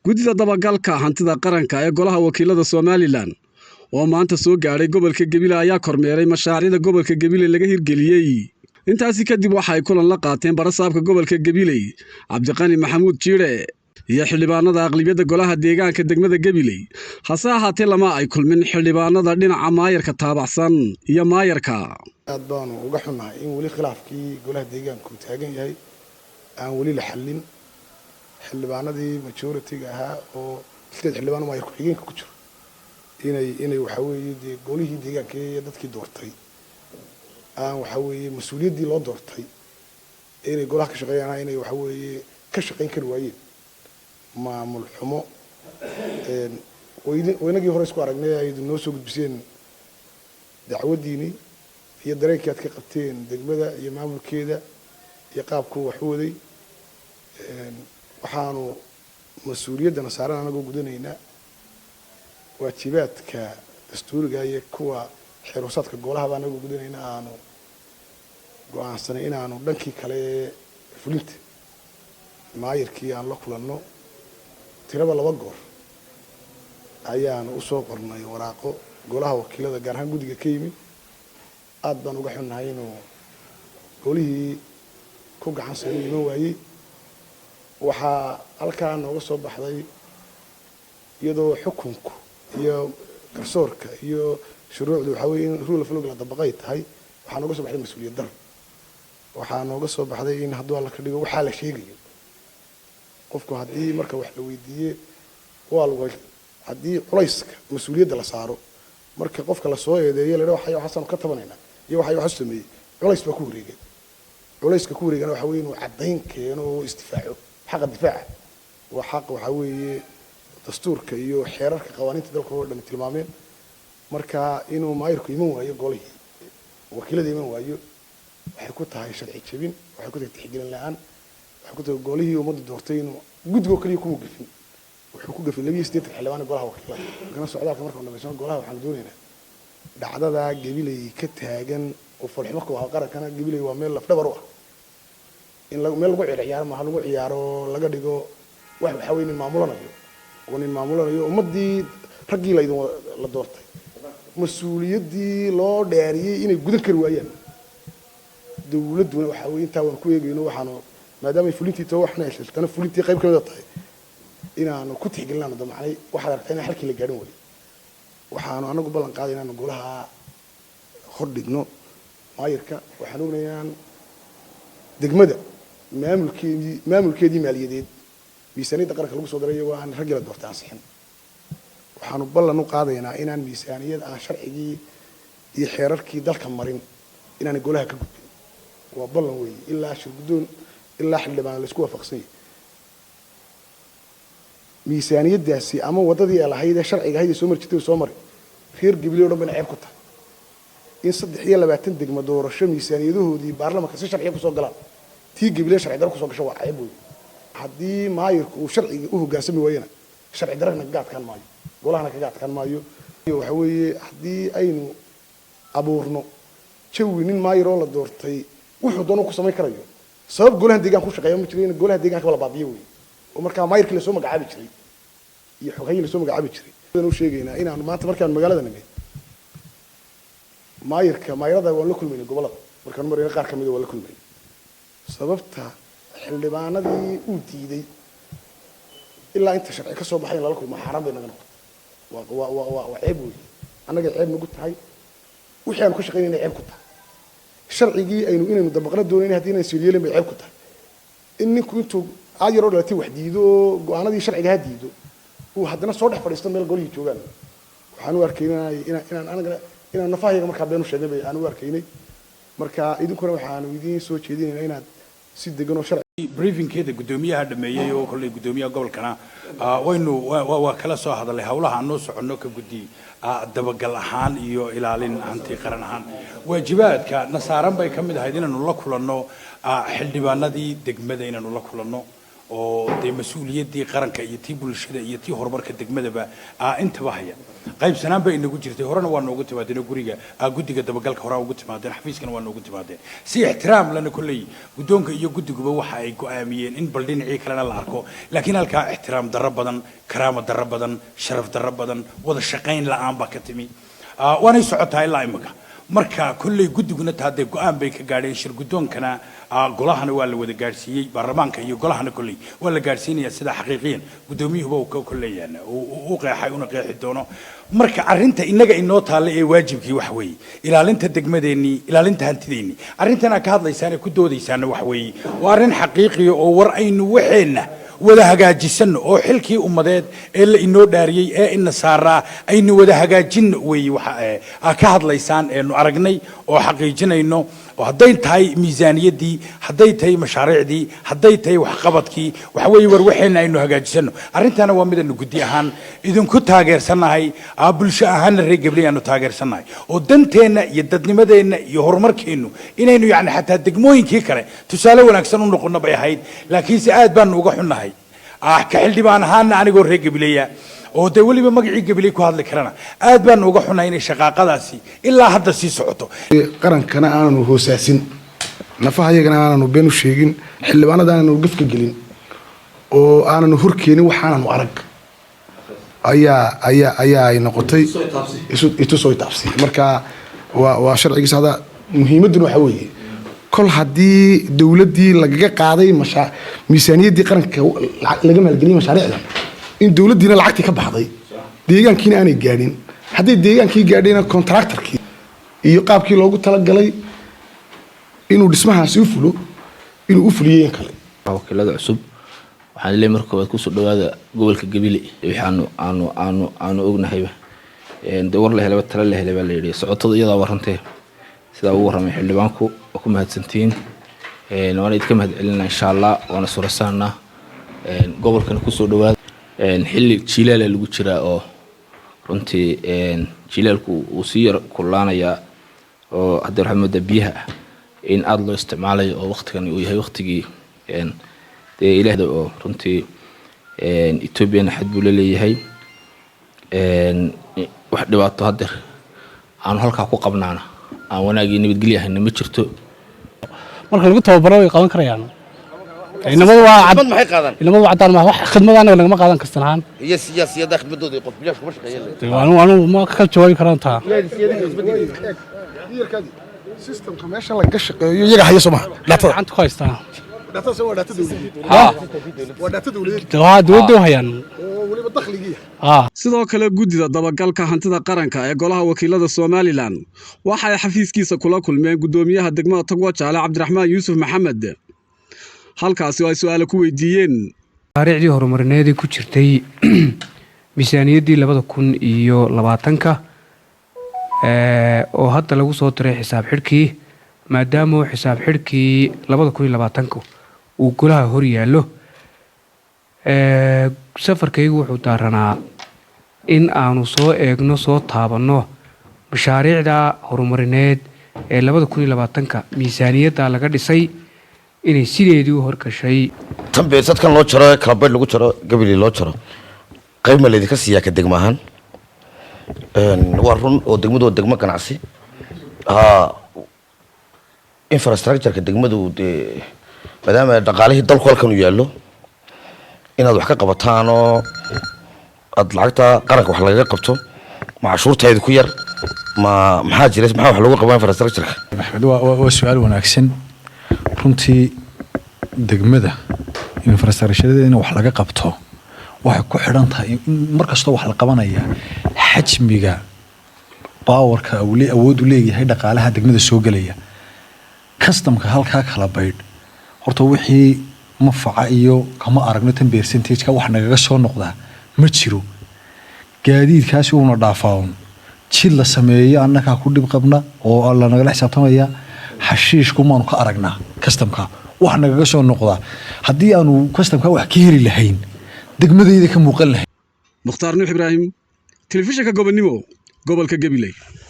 Gudida dabagalka hantida qaranka ee golaha wakiilada Somaliland oo maanta soo gaaray gobolka Gabiley ayaa kormeeray mashaariicda gobolka Gabiley laga hirgeliyay. Intaasi kadib waxa ay kulan la qaateen barasaabka gobolka Gabiley Cabdiqani Maxamuud Jiire iyo xildhibaanada aqlabiyada golaha deegaanka degmada Gabiley. Hase ahaatee lama ay kulmin xildhibaanada dhinaca maayarka taabacsan iyo maayarka. aad baan uga xunahay in wali khilaafkii golaha deegaanku taagan yahay aan wali la xallin xildhibaanadii majority-ga ahaa oo sidoo xildhibaan maayar ku xigeenka ku jiro inay waxa weeye golihii deegaanka ee dadkii doortay aan waxa weeye mas'uuliyadii loo doortay inay golaha ka shaqeeyaan inay waxa weeye ka shaqeyn kar waayeen maamul xumo weynagii hore isku aragnay ay noo soo gudbiseen dacwadiini iyo dareenkii aad ka qabteen degmada iyo maamulkeeda iyo qaabku wax u waday waxaanu mas'uuliyadana saaran anagoo gudanaynaa waajibaadka dastuuriga iyo kuwa xeerosaadka golaha baan anagoo gudanaynaa aanu go'aansanay inaanu dhankii kale fulinta maayarkii aan la kulanno tiraba 2 goor ayaanu u soo qornay waraaqo golaha wakiilada gaar ahaan guddiga ka yimid aad baan uga xunnahay inuu golihii ku gacan saariyay iman waayey waxaa halkaa nooga soo baxday iyadoo xukunku iyo garsoorka iyo shuruucdu waxa weeye in rule of law la dabaqay tahay waxaa nooga soo baxday mas'uuliyad dar waxaa nooga soo baxday in hadduu alla ka dhigo waxaa la sheegayo qofku haddii marka wax la weydiiyey waa lagu haddii culayska mas'uuliyadda la saaro marka qofka la soo eedeeyo la dhaho waxaan ka tabanaynaa iyo wax sameeyay culays baa ku wareegay culayska ku wareegana waxa weeye inuu caddayn keeno oo istifaaco xaq difaac waa xaq waxa weeye dastuurka iyo xeerarka qawaaniinta dalka oo dhan tilmaameen marka inuu maayirku iman waayo golihii wakiilada iman waayo waxay ku tahay sharci jabin waxay ku tahay tixgelin la'aan waxay ku tahay golihii ummadda doortay inuu guddiga kaliya ku gafin wuxuu ku gafin 82 xildhibaan golaha wakiilada kana socdaalka marka dhamaysan golaha waxaan doonaynaa dhacdada Gabiley ka taagan oo farximo ku ah qarankana Gabiley waa meel lafdhabar u ah in meel lagu ciyaaro ma lagu ciyaaro laga dhigo wax waxa weyn maamulanayo ummadii raggii la doortay mas'uuliyadii loo dheeriyay inay gudan kar waayaan dawladuna waxa weyn inta waan ku eegayno waxaanu maadaama ay fulintii too waxna heshay fulintii qayb ka mid tahay inaanu ku tixgelinaano damacnay waxa aragtay in halkii la gaarin wali waxaanu anagu ballan qaaday inaanu golaha hor dhigno maayirka waxaan ognaayaan degmada maamulkeedii maaliyadeed miisaaniyadda qaranka lagu soo diray waa aan rag la doortay ansixin waxaanu ballan u qaadaynaa inaan miisaaniyad aan sharcigii iyo xeerarkii dalka marin inaan golaha ka gudbin waa ballan weey ilaa shirgudoon ilaa xildhibaan la isku waafaqsan yahay miisaaniyadaasi ama wadadii ay lahayd ee sharciga ahayd soo marjitay soo maray reer Gabiley oo dhan bana ceeb ku tahay in 23 degmo doorasho miisaaniyadahoodii baarlamaanka si sharci ku soo galaan tii Gabiley sharci dar ku soo gasho waa ceeb weey haddii maayirku uu sharciga u hoggaansami waayana sharci darana ka gaadkan maayo golahana ka gaadkan maayo waxa weeye haddii aynu abuurno jawi nin maayir oo la doortay wuxuu doono ku sameyn karayo sabab golaha deegaanka ku shaqeeyo ma jirin golaha deegaanka wala baabiyo weey oo marka maayirkii la soo magacaabi jiray iyo xogayii la soo magacaabi jiray inuu sheegaynaa inaan maanta markaan magaalada nimid maayirada waan la kulmaynay gobolada markaan marayna qaar kamid ah waan la kulmaynay sababta xildhibaanadii uu diiday ilaa inta sharci ka soo baxay la kulmo xaraan bay naga noqotay waa ceeb weey anaga ceeb nagu tahay wixii aan ku shaqeynayna ceeb ku tahay sharcigii inaynu dabaqna doonayna hadii inay soo bay ceeb ku tahay in ninku intuu aayaro dhalatay wax diido go'aanadii sharciga ha diido uu haddana soo dhex fadhiisto meel golihii joogaan waxaan u arkaynaa inaan nafahayga markaa been u sheegay aan u arkaynay marka idinkuna waxaan idiin soo jeedinaynaa inaad si degan oo sharci briefingkeeda gudoomiyaha dhameeyay oo kulay gudoomiyaha gobolkana waynu waa kala soo hadalay hawlaha aan noo soconno ka guddi dabagal ahaan iyo ilaalin hanti qaran ahaan waajibaadka nasaaran bay kamid ahayd inaanu la kulanno xildhibaanadii degmada inaanu la kulanno oo dee mas-uuliyaddii qaranka iyo tii bulshada iyo tii horumarka degmadaba intaba haya qaybsanaan bay inagu jirtay horena waa noogu timaadeen guriga guddiga dabagalka horaa ugu timaadeen xafiiskana waa noogu timaadeen si ixtiraam lana kolley guddoonka iyo guddiguba waxa ay go'aamiyeen in bal dhinacii kalena la arko laakiin halkaa ixtiraam darro badan karaama darro badan sharaf darro badan wada shaqayn la'aan baa ka timi waanay socotaa ilaa imika marka kolley guddiguna taadee go'aan bay ka gaadheen shir guddoonkana golahana waa la wada gaadhsiiyey baarlamaanka iyo golahana kolley waa la gaadhsiinayaa sida xaqiiqiyan guddoomiyuhuba uu ka kolleeyaan u qeexay una qeexi doono marka arrinta innaga inoo taalla ee waajibkii wax weeye ilaalinta degmadeennii ilaalinta hantideennii arrintan aad ka hadlaysaane ku doodaysaana wax weeye waa arrin xaqiiqiya oo war aynu waxeenna wada hagaajisano oo xilkii ummadeed ee la inoo dhaariyay ee ina saaraa aynu wada hagaajin weey waxa ka hadlaysaan eenu aragnay oo xaqiijinayno oo hadday tahay miisaaniyadii hadday tahay mashaariicdii hadday tahay waxqabadkii waxa weeye war waxayna aynu hagaajisano arrintana waa midanu guddi ahaan idinku taageersanahay bulsho ahaanna reer Gabley aanu taageersanahay oo danteena iyo dadnimadeena iyo horumarkeenu inaynu yacni xataa degmooyinkii kale tusaale wanaagsan u noqono bay ahayd laakiin si aad baan uga xunnahay ka xildhibaan ahaanna anigoo reer Gabley oo de waliba magacii Gabley ku hadli karana aad baan uga xunahay in shaqaaqadaasi ilaa hadda sii socoto qarankana aanu hoosaasin nafahayagana aanu been u sheegin xildhibaanada aanu gafka gelin oo aanu horkeenin waxaanu arag ayaa ay noqotay isu soo taabsi marka waa sharcigiisa hada muhiimaduna waxa weeye kol haddii dawladdii lagaga qaaday miisaaniyaddii qaranka laga maalgeliyay mashaariicda in dawladdiina lacagtii ka baxday deegaankiina aanay gaadhin hadday deegaankii gaadhayna contractorkii iyo qaabkii loogu talagalay inuu dhismahaasi u fulo inuu u fuliyay in kale wakiilada cusub waxaan leeyahay marka waad ku soo dhawaada gobolka Gabley waxaanu aanu ognahayba war la helay tala la helay baa la yiri socotada iyada warantay sida uu waramay xildhibaanku ku mahadsantiin waan idinka mahadcelinaa insha Allah waana surasaana gobolkan ku soo dhawaada xilli jiilaal lagu jira oo runtii jiilaalku uu si yar kulaanaya oo hadda raxmada biyaha in aad loo isticmaalayo oo waqtigan uu yahay waqtigii ilaahay oo runtii Ethiopia xad buu leeyahay wax dhibaato hadda aan halka ku qabnaana aan wanaagii nabadgelyo ahna ma jirto marka lagu tababaro way qaban karayaan inamadu waa cad maxay qaadan inamadu cadaan ma wax khidmadana laga ma qaadan kastaan iyo siyaasiyada khidmadooda qof bilaash kuma shaqeeyeen waanu ma ka jawaabi karaan taa systemka meesha laga shaqeeyo iyaga hayo Soomaa data anta ku haystaa data soo data dawladeed waa data dawladeed dawladdu hayaan oo waliba dakhligiya sidoo kale guddida dabagalka hantida qaranka ee golaha wakiilada Soomaaliland waxa ay xafiiskiisa kula kulmeen gudoomiyaha degmada Togwa Jaale Cabdiraxmaan Yuusuf Maxamed halkaasi ay su'aalo ku weydiiyeen taariikhdii horumarineed ku jirtay miisaaniyaddii 2020 oo hadda lagu soo diray xisaab xidhkii maadaama xisaab xidhkii 2020 uu golaha hor yaalo safarkaygu wuxuu daaranaa in aanu soo eegno soo taabanno mashaariicda horumarineed ee 2020 miisaaniyadda laga dhisay inay sideedii u horgashay tan beesadkan loo jaro kala bayl lagu jaro Gabley loo jaro qayb ma leedin ka siiyaa ka degmo ahaan waa run oo degmadu degmo ganacsi infrastructure-ka degmadu maadaama dhaqaalihii dalku halkan u yaallo inaad wax ka qabataan oo aad lacagta qaranka wax laga qabto macashuurteedu ku yar maxaa jira maxaa wax lagu qaban infrastructure-ka maxmed waa su'aal wanaagsan runtii degmada infrastructure-da in wax laga qabto waxay ku xidhan tahay markasta wax la qabanaya xajmiga powerka awood u leeyahay dhaqaalaha degmada soo galaya customka halka kala baydh horta wixii mafaca iyo kama aragno tan percentage-ka wax nagaga soo noqda ma jiro gaadiidkaasi uu na dhaafaa jid la sameeyo annaka ku dhib qabna oo la naga xisaabtamaya xashiishku maanu ka aragnaa customka wax nagaga soo noqda haddii aanu customka wax ka heli lahayn degmadayda ka muuqan lahayn Mukhtaar Nuux Ibraahim telefishinka gobonimo gobolka Gabley